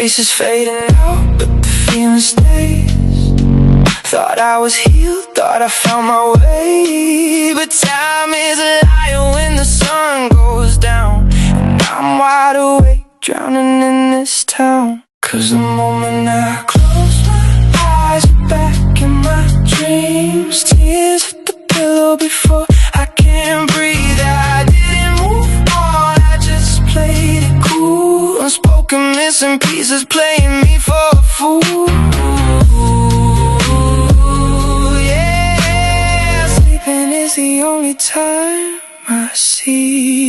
faces fading out, but the feeling stays. Thought I was healed, thought I found my way, but time is a liar when the sun goes down, and I'm wide awake, drowning in this town. 'Cause the moment I close my eyes, you're back in my dreams. Tears hit the pillow before I can breathe. I didn't move on, I just played it cool. Unspoken missing pieces playing me for a fool. Yeah, sleeping is the only time I see